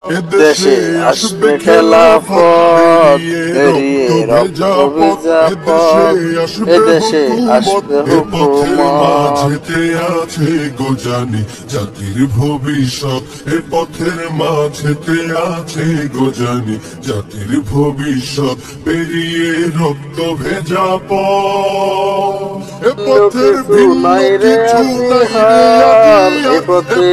দেশে আসবে খেলাফত, পেরিয়ে রক্ত ভেজা পথ, এদেশে আসবে হুকুমত। মাঝেতে আছে গোজানি জাতির ভবিষ্যৎ, এ পথের মাঝেতে আছে গোজানি জাতির ভবিষ্যৎ, পেরিয়ে রক্ত ভেজা পথ, এ পথের ভিন্ন কিছু নাই রে আজি, এ পথে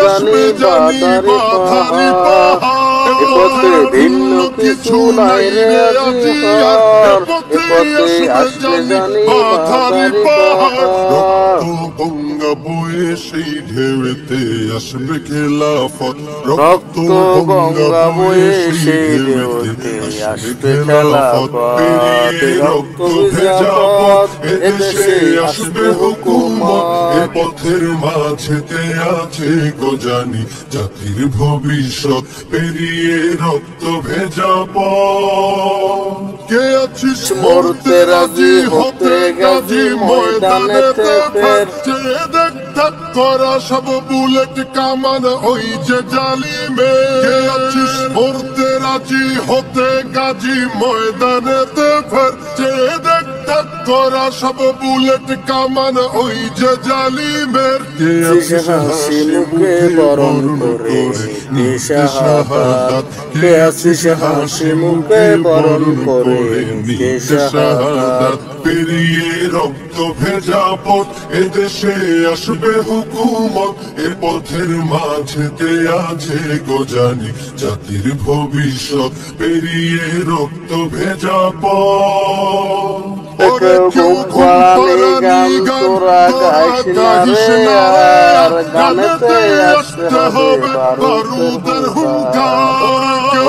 আসবে জানি বাধারি পাহাড়, এ পথে ভিন্ন কিছু নাই রে আজি, এ পথে আসবে জানি বাধারি পাহাড়। রক্ত গঙ্গা বয়ে সেই ঢেউতে আসবে খেলাফত, রক্ত গঙ্গা বয়ে সেই ঢেউতে আসবে খেলাফত, পেরিয়ে রক্ত রক্ত ভেজা ভেজা পথ, পথ, এদেশে আসবে হুকুমত, এ পথের মাঝেতে আছে গোজানি জাতির ভবিষ্যৎ, পেরিয়ে রক্ত ভেজা পথ। কে আছিস মরতে রাজি হতে গাজী ময়দানেতে ফের, চেয়ে দেখ ধাক করা সব বুলেট কামান ওই যে জালিমে। কে আছিস মরতে রাজি হতে গাজী ময়দানেতে ফের, চেয়ে দেখ ধাক করা সব বুলেট কামান ওই যে জালিমের। কে আছিস হাসি মুখে বরণ করে নিশা শাহাদাত, কে আছিস হাসি মুখে বরণ করে নিশা শাহাদাত। পেরিয়ে রক্ত ভেজা পথ, এদেশে আসবে হুকুমত, এ পথের মাঝেতে আছে গোজানি জাতির ভবিষ্যৎ, পেরিয়ে রক্ত ভেজা পথ। ওরে কেউ ঘুম পাড়ানি গান তোরা গাইস না রে, আর গানেতে আসতে হবে বারুদের হুঙ্কার।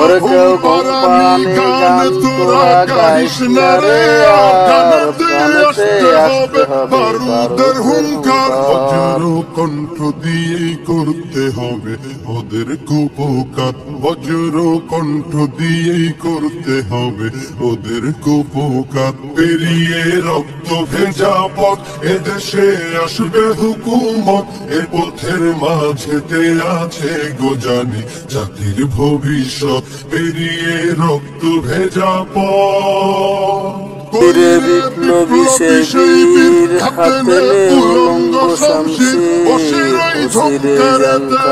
ওরে কেউ ঘুম পাড়ানি গান তোরা গাইস না রে, আর গানেতে আসতে হবে বারুদের হুঙ্কার। বজ্র কণ্ঠ দিয়েই করতে হবে ওদের কুপকার, বজ্র কণ্ঠ দিয়েই করতে হবে ওদের কুপকার, পেরিয়ে রক্ত ভেজা পথ, এদেশে আসবে হুকুমত, এ পথের মাঝেতে আছে গোজানি জাতির ভবিষ্যৎ, পেরিয়ে রক্ত ভেজা পথ। বীরে বিপ্লবী সেই বীর, হাতে নে উলঙ্গ শামশির, অসিরে ঝংকারেতে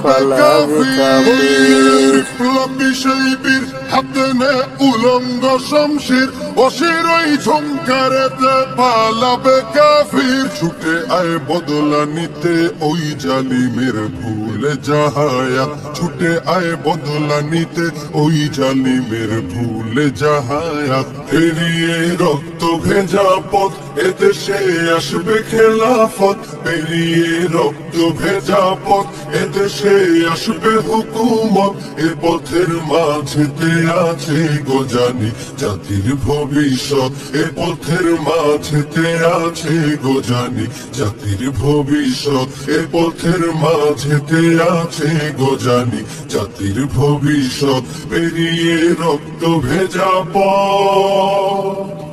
পালাবে কাফির। বিপ্লবী সেই বীর, হাতে নে উলঙ্গ শামশির, অসিরই ঝংকারেতে পালাবে কাফির। ছুটে আয় বদলা নিতে ওই জালিমের ভুলে যাহায়াত, ছুটে আয় বদলা নিতে ওই জালিমের ভুলে যাহায়াত, পেরিয়ে রক্ত ভেজা পথ, এদেশে আসবে খেলাফত, পেরিয়ে রক্ত ভেজা পথ, এদেশে আসবে হুকুমত, এ পথের মাঝেতে আছে গোজানি জাতির ভবিষ্যৎ, এ পথের মাঝেতে আছে গোজানি জাতির ভবিষ্যৎ, এ পথের মাঝেতে আছে গোজানি জাতির ভবিষ্যৎ, পেরিয়ে রক্ত ভেজা পথ।